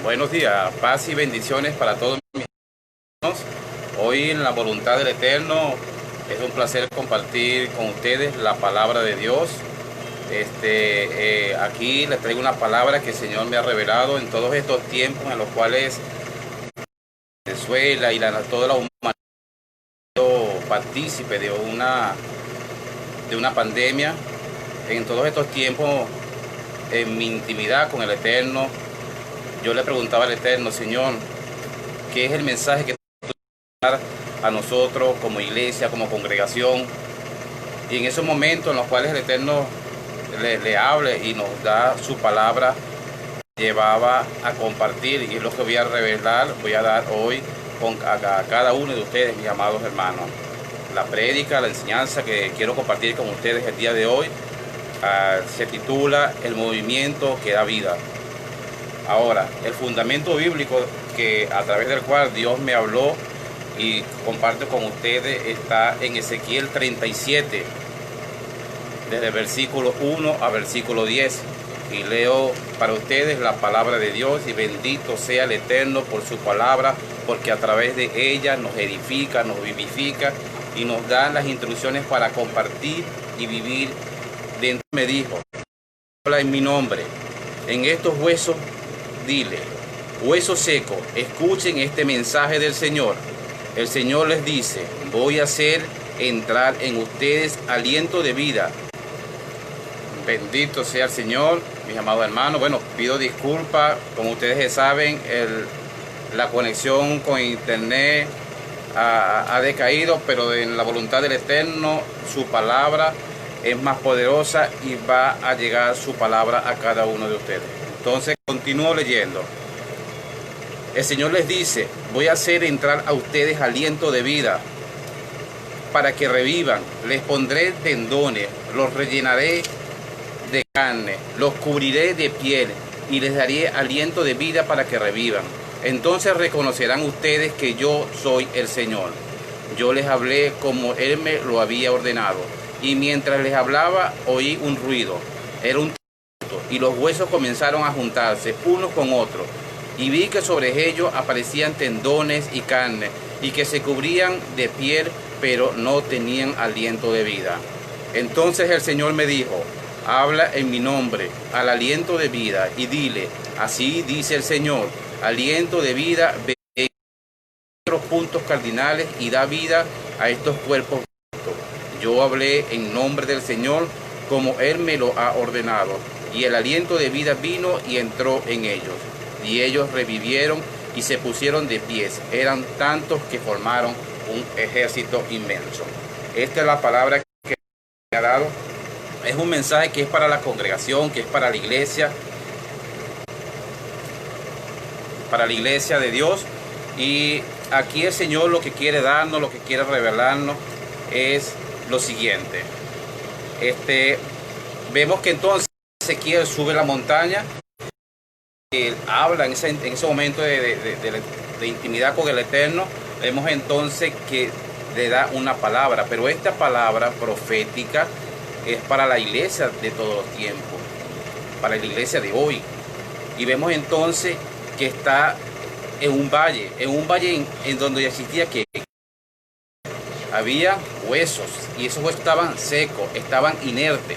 Buenos días, paz y bendiciones para todos mis hermanos. Hoy en la voluntad del Eterno es un placer compartir con ustedes la palabra de Dios. Aquí les traigo una palabra que el Señor me ha revelado en todos estos tiempos en los cuales Venezuela y toda la humanidad partícipe de una pandemia. En todos estos tiempos, en mi intimidad con el Eterno, yo le preguntaba al Eterno: Señor, ¿qué es el mensaje que tú quieres dar a nosotros como iglesia, como congregación? Y en esos momentos en los cuales el Eterno le hable y nos da su palabra, llevaba a compartir, y es lo que voy a revelar, voy a dar hoy a cada uno de ustedes, mis amados hermanos. La prédica, la enseñanza que quiero compartir con ustedes el día de hoy se titula El movimiento que da vida. Ahora, el fundamento bíblico a través del cual Dios me habló y comparto con ustedes está en Ezequiel 37, desde el versículo 1 a versículo 10. Y leo para ustedes la palabra de Dios: y bendito sea el Eterno por su palabra, porque a través de ella nos edifica, nos vivifica y nos da las instrucciones para compartir y vivir. Dentro me dijo: habla en mi nombre, en estos huesos dile, huesos secos, escuchen este mensaje del Señor. El Señor les dice: voy a hacer entrar en ustedes aliento de vida. Bendito sea el Señor, mis amados hermanos. Bueno, pido disculpas, como ustedes saben, la conexión con internet ha decaído, pero en la voluntad del Eterno, su palabra es más poderosa y va a llegar su palabra a cada uno de ustedes. Entonces, continúo leyendo. El Señor les dice: voy a hacer entrar a ustedes aliento de vida para que revivan. Les pondré tendones, los rellenaré de carne, los cubriré de piel y les daré aliento de vida para que revivan. Entonces reconocerán ustedes que yo soy el Señor. Yo les hablé como Él me lo había ordenado, y mientras les hablaba oí un ruido. Era un terremoto, y los huesos comenzaron a juntarse unos con otros, y vi que sobre ellos aparecían tendones y carne, y que se cubrían de piel, pero no tenían aliento de vida. Entonces el Señor me dijo: habla en mi nombre al aliento de vida y dile: así dice el Señor, aliento de vida, ve otros puntos cardinales y da vida a estos cuerpos. Yo hablé en nombre del Señor como Él me lo ha ordenado, y el aliento de vida vino y entró en ellos, y ellos revivieron y se pusieron de pies. Eran tantos que formaron un ejército inmenso. Esta es la palabra que me ha dado. Es un mensaje que es para la congregación, que es para la iglesia de Dios. Y aquí el Señor lo que quiere darnos, lo que quiere revelarnos es lo siguiente. Vemos que entonces Ezequiel sube la montaña. Él habla en ese momento de intimidad con el Eterno. Vemos entonces que le da una palabra, pero esta palabra profética es para la iglesia de todos los tiempos, para la iglesia de hoy. Y vemos entonces que está en un valle en donde existía que había huesos, y esos huesos estaban secos, estaban inertes.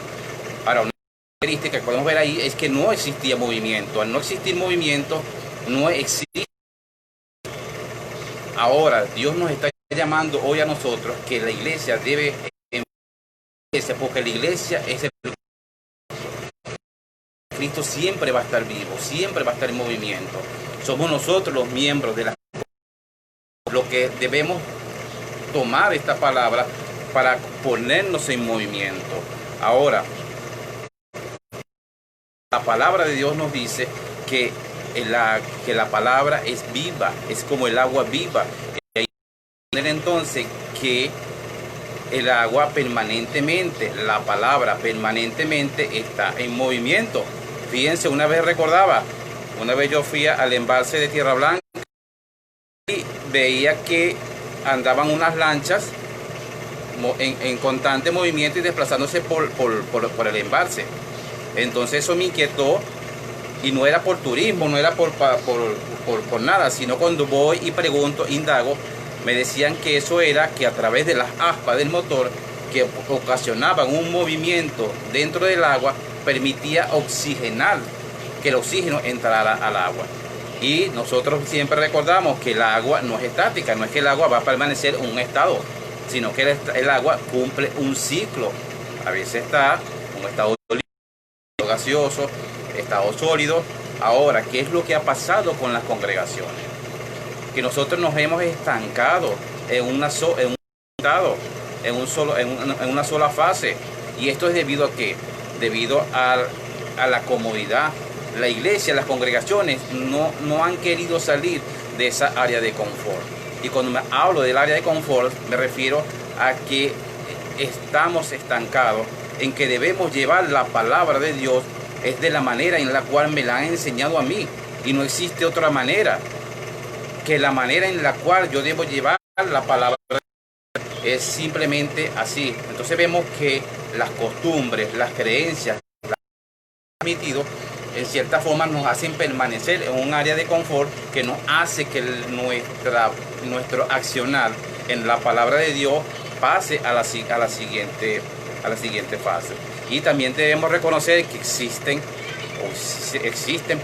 Ahora, una característica que podemos ver ahí es que no existía movimiento. Al no existir movimiento, no existe. Ahora, Dios nos está llamando hoy a nosotros que la iglesia debe, porque la iglesia es el Cristo, siempre va a estar vivo, siempre va a estar en movimiento. Somos nosotros los miembros de la lo que debemos tomar esta palabra para ponernos en movimiento. Ahora, la palabra de Dios nos dice que la palabra es viva, es como el agua viva. Entonces que el agua permanentemente, la palabra permanentemente está en movimiento. Fíjense, una vez yo fui al embalse de Tierra Blanca y veía que andaban unas lanchas en constante movimiento y desplazándose por el embalse. Entonces eso me inquietó Y no era por turismo, no era por nada, sino cuando voy y pregunto, indago, me decían que eso era que a través de las aspas del motor, que ocasionaban un movimiento dentro del agua, permitía oxigenar, que el oxígeno entrara al agua. Y nosotros siempre recordamos que el agua no es estática, no es que el agua va a permanecer en un estado, sino que el agua cumple un ciclo. A veces está en un estado líquido, gaseoso, estado sólido. Ahora, ¿qué es lo que ha pasado con las congregaciones? Que nosotros nos hemos estancado en un estado, en una sola fase. Y esto es debido a qué? Debido a la comodidad. La iglesia, las congregaciones no han querido salir de esa área de confort. Y cuando me hablo del área de confort, me refiero a que estamos estancados en que debemos llevar la palabra de Dios, es de la manera en la cual me la han enseñado a mí. Y no existe otra manera que la manera en la cual yo debo llevar la palabra de Dios es simplemente así. Entonces vemos que las costumbres, las creencias, las transmitido, en cierta forma nos hacen permanecer en un área de confort que nos hace que nuestro accionar en la palabra de Dios pase a la siguiente fase. Y también debemos reconocer que existen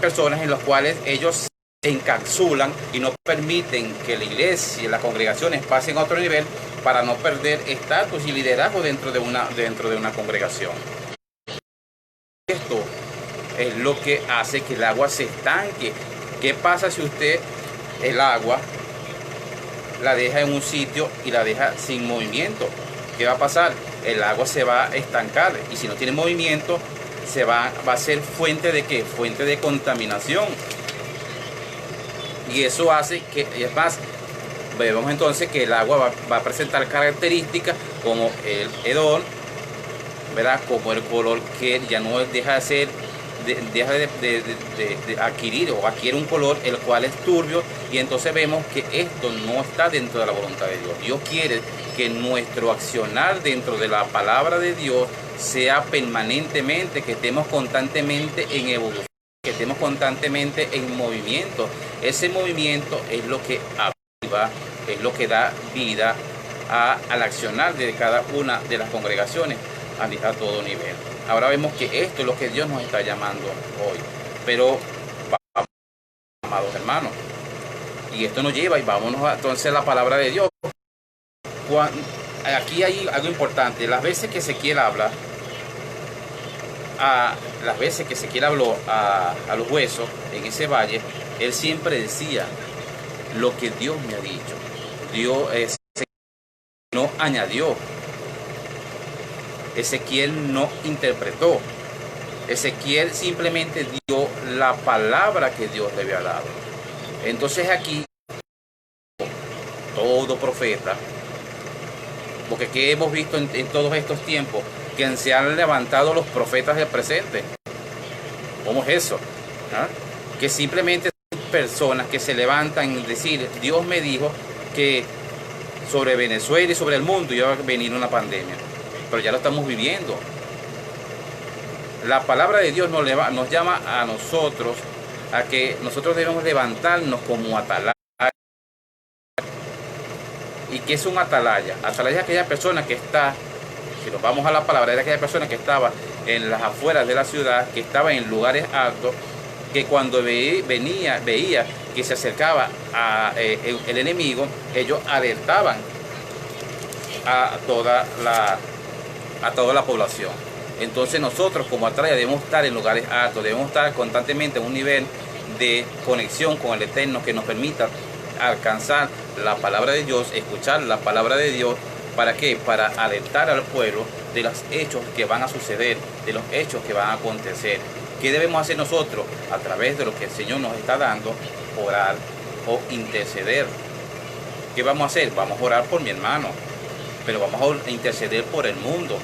personas en las cuales ellos se encapsulan y no permiten que la iglesia y las congregaciones pasen a otro nivel para no perder estatus y liderazgo dentro de una congregación. Esto es lo que hace que el agua se estanque. ¿Qué pasa si usted el agua la deja en un sitio y la deja sin movimiento? ¿Qué va a pasar? El agua se va a estancar, y si no tiene movimiento va a ser fuente de ¿qué? Fuente de contaminación. Y eso hace que, es más, vemos entonces que el agua va a presentar características como el hedor, ¿verdad? Como el color que ya no deja de ser, deja de adquirir o adquiere un color el cual es turbio, y entonces vemos que esto no está dentro de la voluntad de Dios. Dios quiere que nuestro accionar dentro de la palabra de Dios sea permanentemente, que estemos constantemente en evolución, que estemos constantemente en movimiento. Ese movimiento es lo que aviva, es lo que da vida al accionar de cada una de las congregaciones a todo nivel. Ahora vemos que esto es lo que Dios nos está llamando hoy. Pero vamos, amados hermanos, y esto nos lleva, y vámonos entonces a la palabra de Dios. Aquí hay algo importante. Las veces que Ezequiel habla, habló a los huesos en ese valle, él siempre decía lo que Dios me ha dicho. Dios no añadió. Ezequiel no interpretó. Ezequiel simplemente dio la palabra que Dios le había dado. Entonces aquí, todo profeta, porque ¿qué hemos visto en todos estos tiempos? Que se han levantado los profetas del presente. ¿Cómo es eso? ¿Ah? Que simplemente son personas que se levantan y decir, Dios me dijo que sobre Venezuela y sobre el mundo iba a venir una pandemia. Pero ya lo estamos viviendo. La palabra de Dios nos llama a nosotros a que nosotros debemos levantarnos como atalaya. ¿Y qué es un atalaya? Atalaya es aquella persona que está, si nos vamos a la palabra, era aquella persona que estaba en las afueras de la ciudad, que estaba en lugares altos, que cuando veía que se acercaba el enemigo, ellos alertaban a toda la población. Entonces nosotros como atalaya debemos estar en lugares altos, debemos estar constantemente en un nivel de conexión con el Eterno que nos permita alcanzar la palabra de Dios, escuchar la palabra de Dios. ¿Para qué? Para alertar al pueblo de los hechos que van a suceder, de los hechos que van a acontecer. ¿Qué debemos hacer nosotros? A través de lo que el Señor nos está dando, orar o interceder. ¿Qué vamos a hacer? Vamos a orar por mi hermano, pero vamos a interceder por el mundo,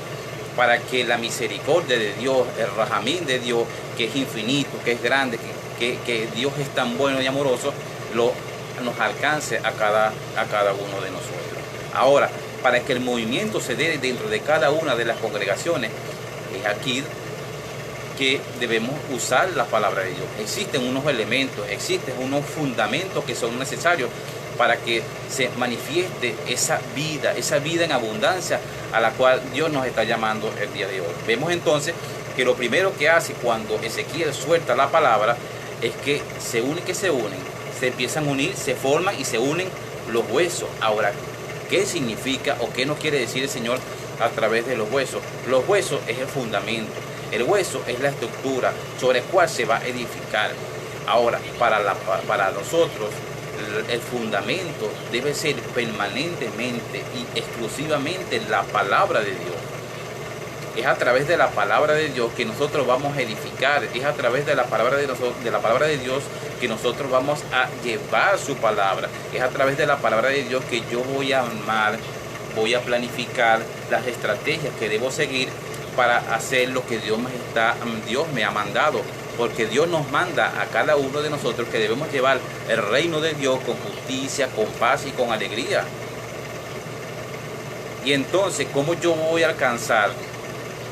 para que la misericordia de Dios, el rajamín de Dios, que es infinito, que es grande, que Dios es tan bueno y amoroso, nos alcance a cada uno de nosotros. Ahora, para que el movimiento se dé dentro de cada una de las congregaciones, es aquí que debemos usar la palabra de Dios. Existen unos elementos, existen unos fundamentos que son necesarios para que se manifieste esa vida en abundancia a la cual Dios nos está llamando el día de hoy. Vemos entonces que lo primero que hace cuando Ezequiel suelta la palabra es que se unen, se empiezan a unir, se forman y se unen los huesos. Ahora, ¿qué significa o qué nos quiere decir el Señor a través de los huesos? Los huesos es el fundamento, el hueso es la estructura sobre la cual se va a edificar. Ahora, para nosotros, el fundamento debe ser permanentemente y exclusivamente la palabra de Dios. Es a través de la palabra de Dios que nosotros vamos a edificar. Es a través de la palabra de Dios que nosotros vamos a llevar su palabra. Es a través de la palabra de Dios que yo voy a armar, voy a planificar las estrategias que debo seguir para hacer lo que Dios me ha mandado. Porque Dios nos manda a cada uno de nosotros que debemos llevar el reino de Dios con justicia, con paz y con alegría. Y entonces, ¿cómo yo voy a alcanzar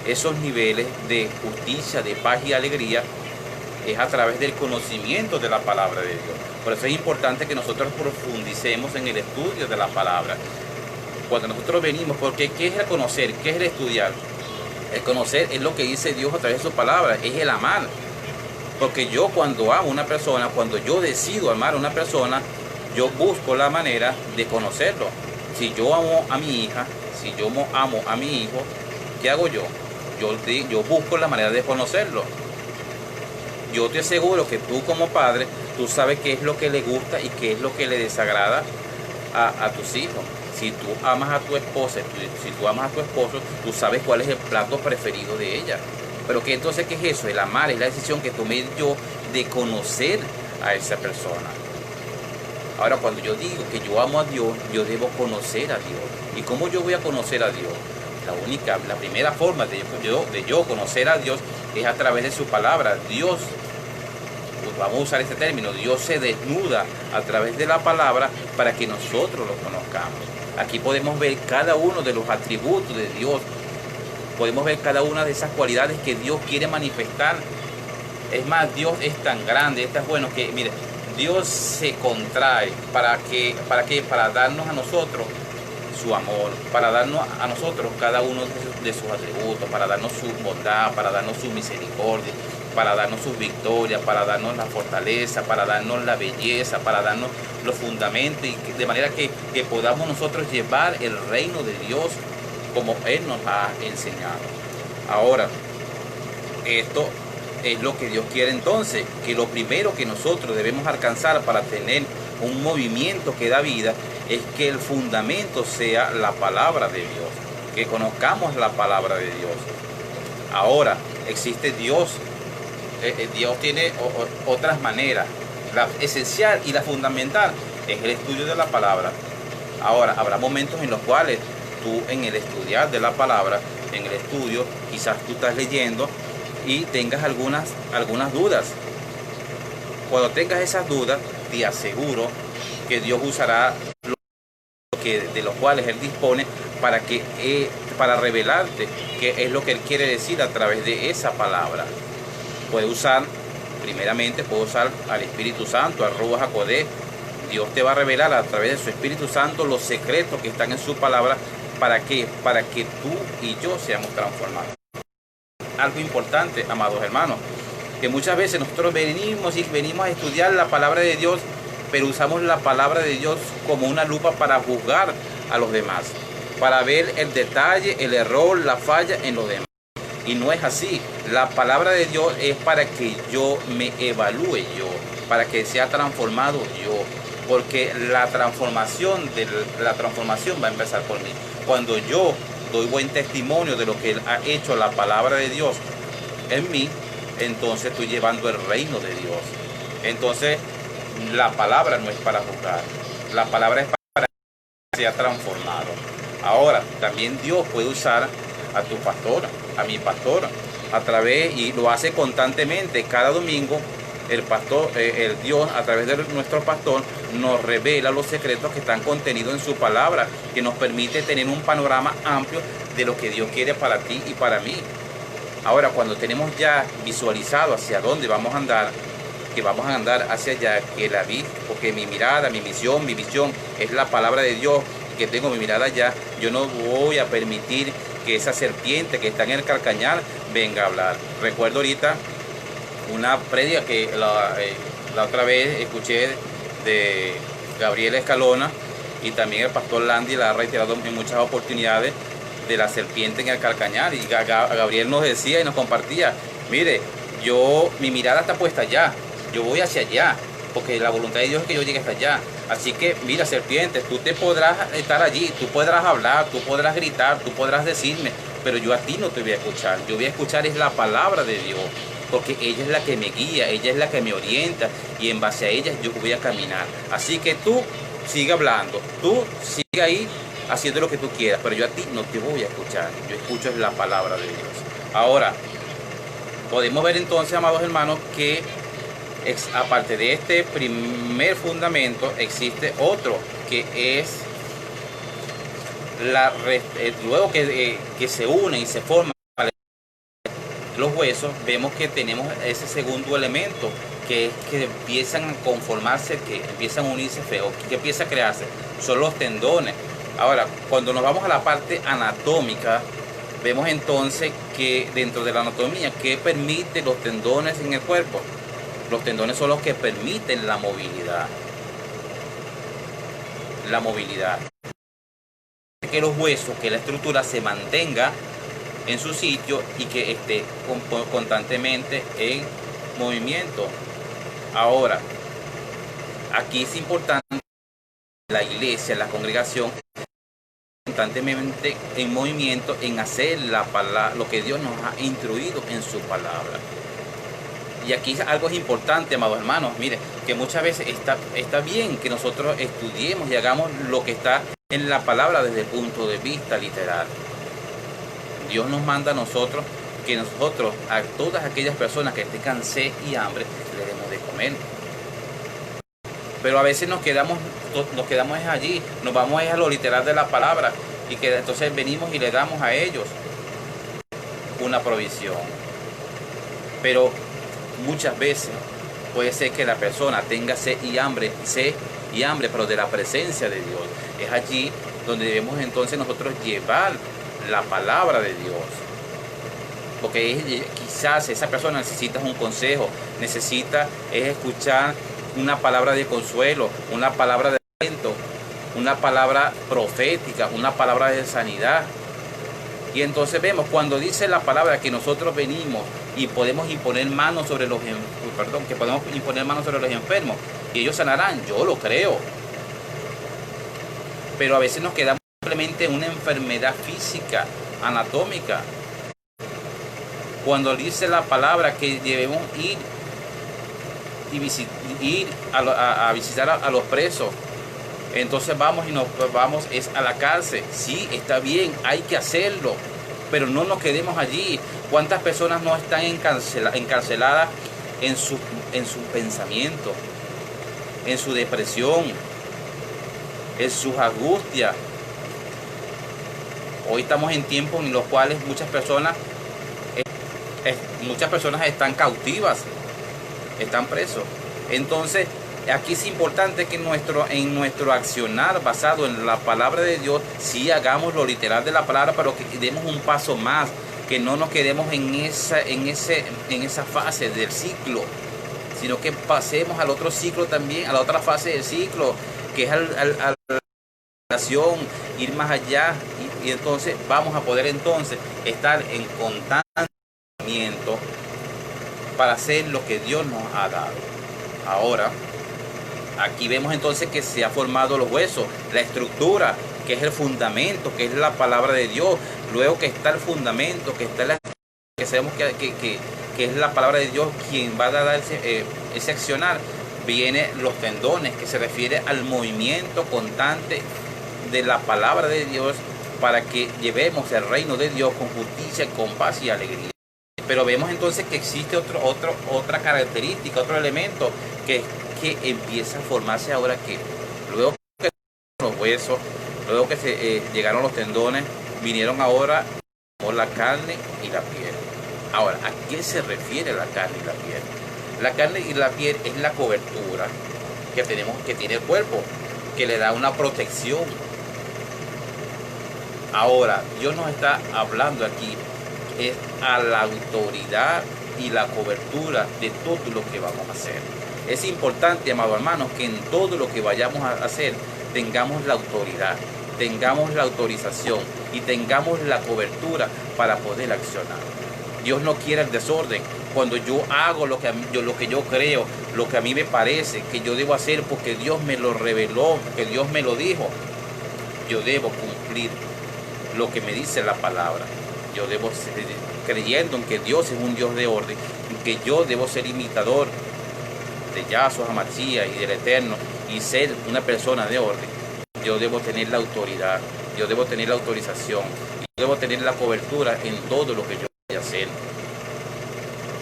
esos niveles de justicia, de paz y alegría? Es a través del conocimiento de la palabra de Dios. Por eso es importante que nosotros profundicemos en el estudio de la palabra. Cuando nosotros venimos, porque ¿qué es el conocer? ¿Qué es el estudiar? El conocer es lo que dice Dios a través de su palabra, es el amar. Porque yo cuando amo a una persona, cuando yo decido amar a una persona, yo busco la manera de conocerlo. Si yo amo a mi hija, si yo amo a mi hijo, ¿qué hago yo? Yo busco la manera de conocerlo. Yo te aseguro que tú como padre, tú sabes qué es lo que le gusta y qué es lo que le desagrada a tus hijos. Si tú amas a tu esposa, si tú amas a tu esposo, tú sabes cuál es el plato preferido de ella. Pero que entonces, ¿qué es eso? El amar es la decisión que tomé yo de conocer a esa persona. Ahora, cuando yo digo que yo amo a Dios, yo debo conocer a Dios. ¿Y cómo yo voy a conocer a Dios? La primera forma de yo conocer a Dios es a través de su palabra. Dios, pues vamos a usar este término, Dios se desnuda a través de la palabra para que nosotros lo conozcamos. Aquí podemos ver cada uno de los atributos de Dios. Podemos ver cada una de esas cualidades que Dios quiere manifestar. Es más, Dios es tan grande, es tan bueno que, mire, Dios se contrae para darnos a nosotros su amor, para darnos a nosotros cada uno de sus atributos, para darnos su bondad, para darnos su misericordia, para darnos sus victorias, para darnos la fortaleza, para darnos la belleza, para darnos los fundamentos, y de manera que podamos nosotros llevar el reino de Dios como Él nos ha enseñado. Ahora, esto es lo que Dios quiere entonces, que lo primero que nosotros debemos alcanzar para tener un movimiento que da vida es que el fundamento sea la palabra de Dios, que conozcamos la palabra de Dios. Ahora, existe Dios, Dios tiene otras maneras. La esencial y la fundamental es el estudio de la palabra. Ahora, habrá momentos en los cuales tú en el estudiar de la palabra, en el estudio, quizás tú estás leyendo y tengas algunas dudas. Cuando tengas esas dudas, te aseguro que Dios usará de los cuales Él dispone para revelarte qué es lo que Él quiere decir a través de esa palabra. Primeramente puede usar al Espíritu Santo, al Ruach HaKodesh. Dios te va a revelar a través de su Espíritu Santo los secretos que están en su palabra. ¿Para qué? Para que tú y yo seamos transformados. Algo importante, amados hermanos, que muchas veces nosotros venimos a estudiar la palabra de Dios, pero usamos la palabra de Dios como una lupa para juzgar a los demás, para ver el detalle, el error, la falla en los demás. Y no es así. La palabra de Dios es para que yo me evalúe yo, para que sea transformado yo, porque la transformación va a empezar por mí. Cuando yo doy buen testimonio de lo que Él ha hecho la palabra de Dios en mí, entonces estoy llevando el reino de Dios. Entonces, la palabra no es para juzgar, la palabra es para que sea transformado. Ahora, también Dios puede usar a tu pastora, a mi pastora, y lo hace constantemente. Cada domingo el Dios a través de nuestro pastor nos revela los secretos que están contenidos en su palabra, que nos permite tener un panorama amplio de lo que Dios quiere para ti y para mí. Ahora, cuando tenemos ya visualizado hacia dónde vamos a andar, que vamos a andar hacia allá, que la vi, porque mi mirada, mi misión, mi visión es la palabra de Dios, que tengo mi mirada allá, yo no voy a permitir que esa serpiente que está en el carcañal venga a hablar. Recuerdo ahorita una prédica que la otra vez escuché de Gabriel Escalona, y también el pastor Landy la ha reiterado en muchas oportunidades, de la serpiente en el carcañal. Y Gabriel nos decía y nos compartía, mire, mi mirada está puesta allá, yo voy hacia allá, porque la voluntad de Dios es que yo llegue hasta allá. Así que mira, serpiente, tú te podrás estar allí, tú podrás hablar, tú podrás gritar, tú podrás decirme, pero yo a ti no te voy a escuchar. Yo voy a escuchar es la palabra de Dios, porque ella es la que me guía, ella es la que me orienta, y en base a ella yo voy a caminar. Así que tú sigue hablando, tú sigue ahí haciendo lo que tú quieras, pero yo a ti no te voy a escuchar. Yo escucho es la palabra de Dios. Ahora, podemos ver entonces, amados hermanos, que aparte de este primer fundamento, existe otro, que es luego que se unen y se forman los huesos, vemos que tenemos ese segundo elemento, que es que empiezan a conformarse, que empiezan a unirse feo, que empieza a crearse, son los tendones. Ahora, cuando nos vamos a la parte anatómica, vemos entonces que dentro de la anatomía, ¿qué permite los tendones en el cuerpo? Los tendones son los que permiten la movilidad. La movilidad. Que los huesos, que la estructura se mantenga en su sitio y que esté constantemente en movimiento. Ahora, aquí es importante la iglesia, la congregación, constantemente en movimiento, en hacer lo que Dios nos ha instruido en su palabra. Y aquí algo es importante, amados hermanos, mire, que muchas veces está bien que nosotros estudiemos y hagamos lo que está en la palabra desde el punto de vista literal. Dios nos manda a nosotros que nosotros a todas aquellas personas que tengan sed y hambre le demos de comer. Pero a veces nos quedamos allí, nos vamos a lo literal de la palabra, y que entonces venimos y le damos a ellos una provisión. Pero muchas veces puede ser que la persona tenga sed y hambre, pero de la presencia de Dios. Es allí donde debemos entonces nosotros llevar la palabra de Dios. Porque quizás esa persona necesita un consejo, necesita escuchar una palabra de consuelo, una palabra de aliento, una palabra profética, una palabra de sanidad. Y entonces vemos cuando dice la palabra que nosotros venimos y podemos imponer manos sobre los enfermos y ellos sanarán. Yo lo creo. Pero a veces nos quedamos simplemente en una enfermedad física, anatómica. Cuando dice la palabra que debemos ir a visitar a los presos, entonces vamos es a la cárcel. Sí, está bien, hay que hacerlo, pero no nos quedemos allí. ¿Cuántas personas no están encarceladas en su pensamiento, en su depresión, en sus angustias? Hoy estamos en tiempos en los cuales muchas personas están cautivas, están presos. Entonces, aquí es importante que en nuestro accionar basado en la palabra de Dios, sí hagamos lo literal de la palabra, pero que demos un paso más, que no nos quedemos en esa fase del ciclo, sino que pasemos al otro ciclo también, a la otra fase del ciclo, que es a la relación, ir más allá, y entonces vamos a poder entonces estar en constante movimiento para hacer lo que Dios nos ha dado. Ahora, aquí vemos entonces que se ha formado los huesos, la estructura, que es el fundamento, que es la palabra de Dios. Luego que está el fundamento, que está que sabemos que es la palabra de Dios quien va a dar ese accionar, viene los tendones, que se refiere al movimiento constante de la palabra de Dios para que llevemos el reino de Dios con justicia, con paz y alegría. Pero vemos entonces que existe otra característica, otro elemento que empieza a formarse ahora, que luego que los huesos, luego que llegaron los tendones, vinieron ahora por la carne y la piel. Ahora, ¿a qué se refiere la carne y la piel? La carne y la piel es la cobertura que tiene el cuerpo, que le da una protección. Ahora, Dios nos está hablando aquí es a la autoridad y la cobertura de todo lo que vamos a hacer. Es importante, amados hermanos, que en todo lo que vayamos a hacer tengamos la autoridad, tengamos la autorización y tengamos la cobertura para poder accionar. Dios no quiere el desorden. Cuando yo hago lo que yo creo, lo que a mí me parece que yo debo hacer porque Dios me lo reveló, que Dios me lo dijo, yo debo cumplir lo que me dice la palabra. Yo debo ser, creyendo en que Dios es un Dios de orden, en que yo debo ser imitador de Yahshua HaMashiach y del Eterno y ser una persona de orden. Yo debo tener la autoridad, yo debo tener la autorización, y yo debo tener la cobertura en todo lo que yo voy a hacer.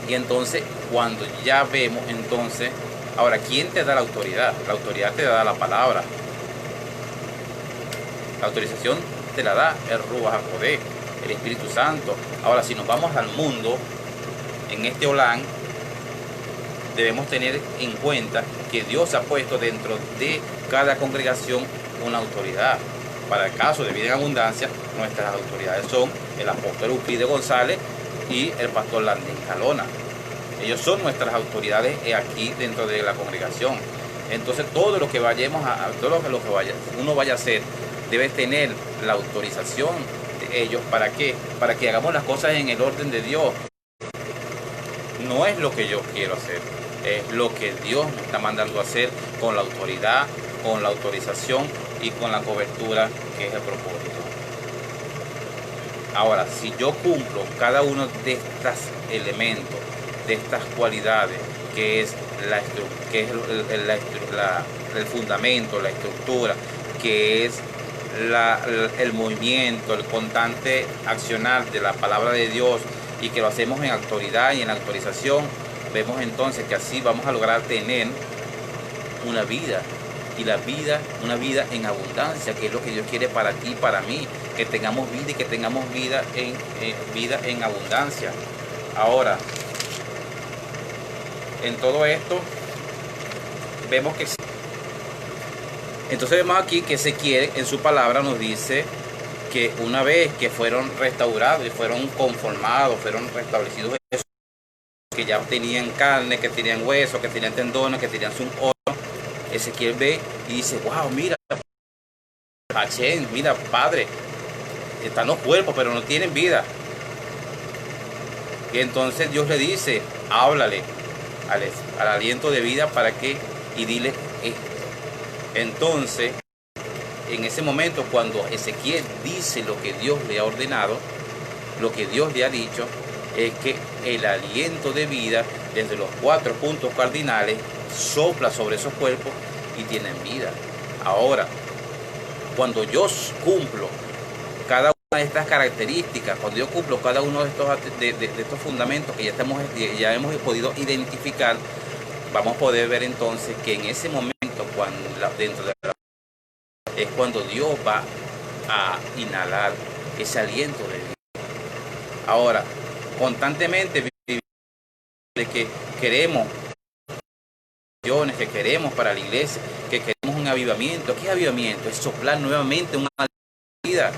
Y entonces, cuando ya vemos, entonces, ahora, ¿quién te da la autoridad? La autoridad te da la palabra. La autorización te la da el Ruach HaKodesh, el Espíritu Santo. Ahora, si nos vamos al mundo, en este Olán, debemos tener en cuenta que Dios ha puesto dentro de cada congregación una autoridad. Para el caso de Vida en Abundancia, nuestras autoridades son el apóstol Euclides González y el pastor Landín Jalona. Ellos son nuestras autoridades aquí dentro de la congregación. Entonces, todo lo que vayamos a todo lo que uno vaya a hacer, debe tener la autorización de ellos. ¿Para qué? Para que hagamos las cosas en el orden de Dios. No es lo que yo quiero hacer, es lo que Dios me está mandando a hacer con la autoridad, con la autorización y con la cobertura, que es el propósito. Ahora, si yo cumplo cada uno de estos elementos, de estas cualidades, que es el fundamento, la estructura, que es el movimiento, el constante accionar de la palabra de Dios, y que lo hacemos en autoridad y en autorización, vemos entonces que así vamos a lograr tener una vida, y una vida en abundancia, que es lo que Dios quiere para ti y para mí, que tengamos vida y que tengamos vida en abundancia. Ahora, en todo esto vemos que entonces vemos aquí que Ezequiel en su palabra nos dice que una vez que fueron restaurados y fueron conformados, fueron restablecidos, que ya tenían carne, que tenían huesos, que tenían tendones, que tenían su oro, Ezequiel ve y dice: wow, mira, Hachén, mira, Padre, están los cuerpos pero no tienen vida. Y entonces Dios le dice: háblale al aliento de vida para que, y dile esto. Entonces, en ese momento, cuando Ezequiel dice lo que Dios le ha ordenado, lo que Dios le ha dicho, es que el aliento de vida, desde los 4 puntos cardinales, sopla sobre esos cuerpos y tienen vida. Ahora, cuando yo cumplo cada una de estas características, cuando yo cumplo cada uno de estos fundamentos que ya hemos podido identificar, vamos a poder ver entonces que en ese momento, dentro de la es cuando Dios va a inhalar ese aliento de vida. Ahora, constantemente de que queremos que queremos para la iglesia, que queremos un avivamiento. ¿Qué es avivamiento? Es soplar nuevamente un aliento de vida.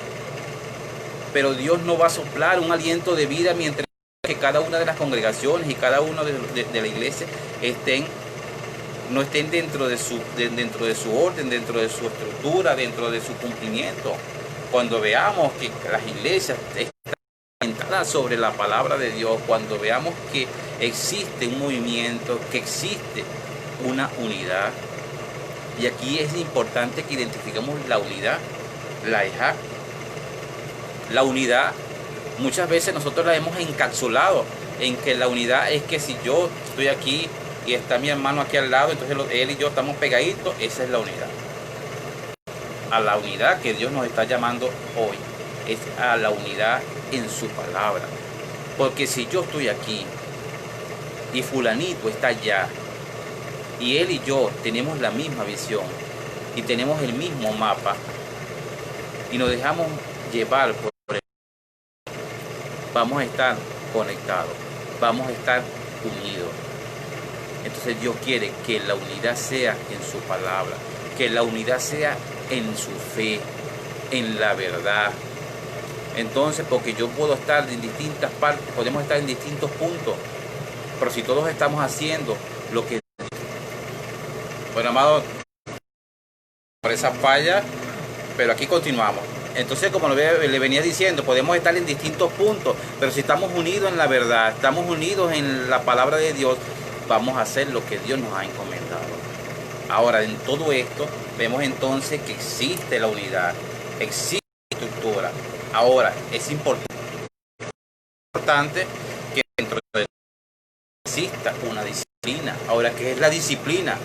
Pero Dios no va a soplar un aliento de vida mientras que cada una de las congregaciones y cada uno de la iglesia no estén dentro de su orden, dentro de su estructura, dentro de su cumplimiento. Cuando veamos que las iglesias están orientadas sobre la palabra de Dios, cuando veamos que existe un movimiento, que existe una unidad, y aquí es importante que identifiquemos la unidad, la EJAC. La unidad, muchas veces nosotros la hemos encapsulado en que la unidad es que si yo estoy aquí y está mi hermano aquí al lado, entonces él y yo estamos pegaditos. Esa es la unidad. A la unidad que Dios nos está llamando hoy es a la unidad en su palabra. Porque si yo estoy aquí y fulanito está allá, y él y yo tenemos la misma visión y tenemos el mismo mapa, y nos dejamos llevar por él, vamos a estar conectados. vamos a estar unidos. Entonces Dios quiere que la unidad sea en su palabra, que la unidad sea en su fe, en la verdad. Entonces, porque yo puedo estar en distintas partes, podemos estar en distintos puntos, pero si todos estamos haciendo lo que... Bueno, amado, por esa falla, pero aquí continuamos. Entonces, como le venía diciendo, podemos estar en distintos puntos, pero si estamos unidos en la verdad, estamos unidos en la palabra de Dios, vamos a hacer lo que Dios nos ha encomendado. Ahora, en todo esto, vemos entonces que existe la unidad, existe la estructura. Ahora, es importante que dentro de exista una disciplina. Ahora, ¿qué es la disciplina?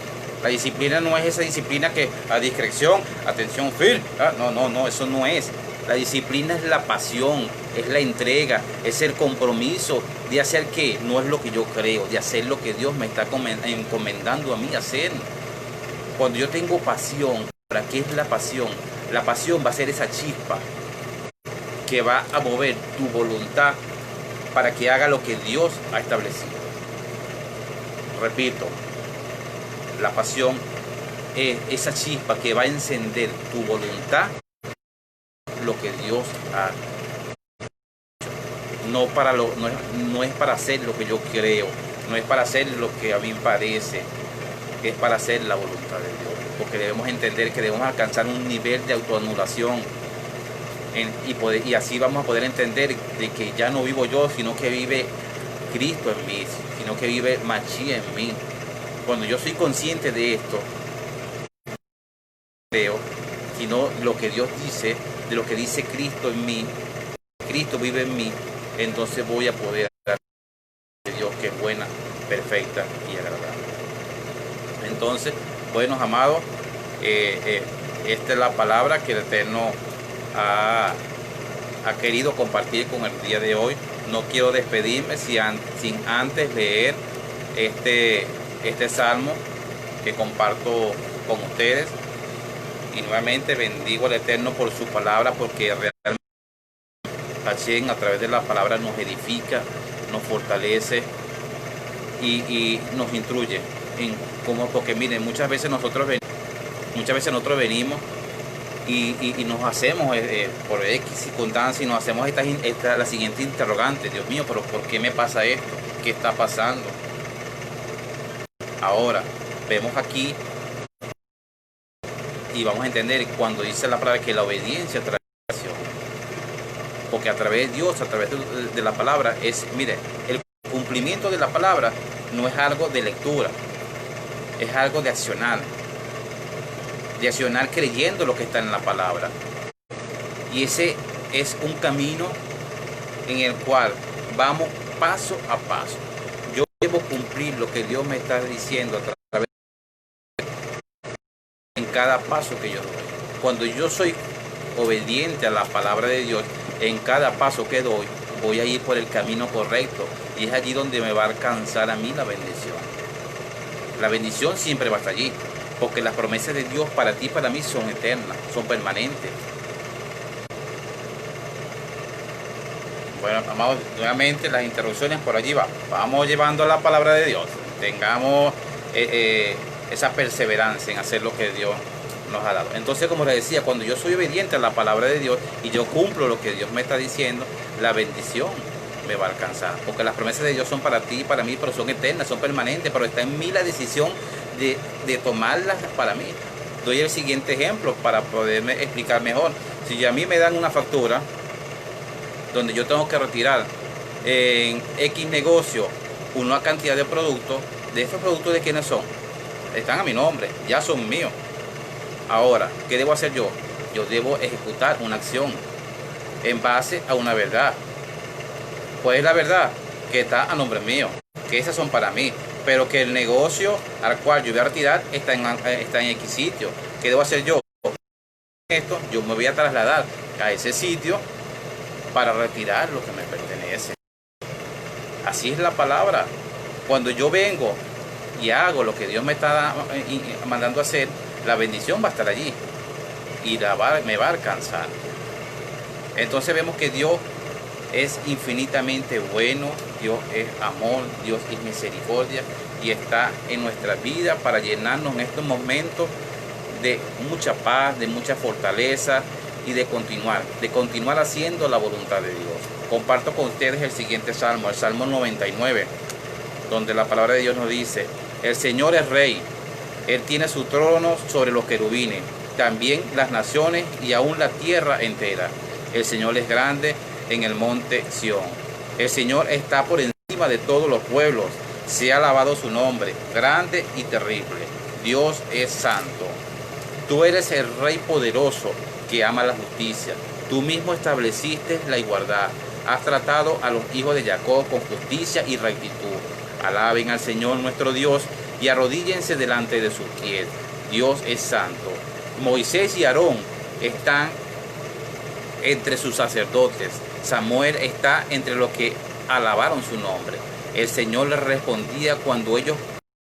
La disciplina no es esa disciplina que a discreción, atención, firme. No, eso no es. La disciplina es la pasión, es la entrega, es el compromiso de hacer que no es lo que yo creo, de hacer lo que Dios me está encomendando a mí hacer. Cuando yo tengo pasión, ¿para qué es la pasión? La pasión va a ser esa chispa que va a mover tu voluntad para que haga lo que Dios ha establecido. Repito, la pasión es esa chispa que va a encender tu voluntad, lo que Dios ha hecho. No es para hacer lo que yo creo, no es para hacer lo que a mí me parece, es para hacer la voluntad de Dios. Porque debemos entender que debemos alcanzar un nivel de autoanulación y así vamos a poder entender de que ya no vivo yo, sino que vive Cristo en mí, sino que vive Mashiach en mí. Cuando yo soy consciente de esto, creo, sino lo que Dios dice, de lo que dice Cristo en mí, Cristo vive en mí, entonces voy a poder dar de Dios que es buena, perfecta y agradable. Entonces, buenos amados, esta es la palabra que el Eterno ha querido compartir con el día de hoy. No quiero despedirme sin antes leer este salmo que comparto con ustedes, y nuevamente bendigo al Eterno por su palabra, porque realmente Hashem a través de la palabra nos edifica, nos fortalece y nos instruye porque miren, muchas veces nosotros venimos y nos hacemos por X circunstancias, y nos hacemos la siguiente interrogante: Dios mío, pero ¿por qué me pasa esto? ¿Qué está pasando? Ahora, vemos aquí y vamos a entender cuando dice la palabra que la obediencia trae salvación. Porque a través de Dios, a través de la palabra, mire, el cumplimiento de la palabra no es algo de lectura, es algo de accionar creyendo lo que está en la palabra. Y ese es un camino en el cual vamos paso a paso. Yo debo cumplir lo que Dios me está diciendo a través en cada paso que yo doy. Cuando yo soy obediente a la palabra de Dios, en cada paso que doy, voy a ir por el camino correcto, y es allí donde me va a alcanzar a mí la bendición. La bendición siempre va a estar allí, porque las promesas de Dios para ti y para mí son eternas, son permanentes. Bueno, amados, nuevamente las interrupciones por allí vamos llevando la palabra de Dios. Tengamos esa perseverancia en hacer lo que Dios nos ha dado. Entonces, como les decía, cuando yo soy obediente a la palabra de Dios y yo cumplo lo que Dios me está diciendo, la bendición me va a alcanzar, porque las promesas de Dios son para ti y para mí, pero son eternas, son permanentes, pero está en mí la decisión de tomarlas para mí. Doy el siguiente ejemplo para poderme explicar mejor. Si a mí me dan una factura donde yo tengo que retirar en X negocio una cantidad de productos, ¿de esos productos de quiénes son? Están a mi nombre, ya son míos. Ahora, ¿qué debo hacer yo? Yo debo ejecutar una acción en base a una verdad. ¿Cuál es la verdad? Que está a nombre mío, que esas son para mí, pero que el negocio al cual yo voy a retirar está en X sitio. ¿Qué debo hacer yo? Esto, yo me voy a trasladar a ese sitio para retirar lo que me pertenece. Así es la palabra. Cuando yo vengo y hago lo que Dios me está mandando a hacer, la bendición va a estar allí y me va a alcanzar. Entonces vemos que Dios es infinitamente bueno, Dios es amor, Dios es misericordia y está en nuestra vida para llenarnos en estos momentos de mucha paz, de mucha fortaleza y de continuar haciendo la voluntad de Dios. Comparto con ustedes el siguiente salmo, el Salmo 99, donde la palabra de Dios nos dice: el Señor es Rey, Él tiene su trono sobre los querubines, también las naciones y aún la tierra entera. El Señor es grande en el monte Sión. El Señor está por encima de todos los pueblos. Sea alabado su nombre, grande y terrible. Dios es santo. Tú eres el Rey poderoso que ama la justicia. Tú mismo estableciste la igualdad. Has tratado a los hijos de Jacob con justicia y rectitud. Alaben al Señor nuestro Dios y arrodíllense delante de sus pies. Dios es santo. Moisés y Aarón están entre sus sacerdotes. Samuel está entre los que alabaron su nombre. El Señor les respondía cuando ellos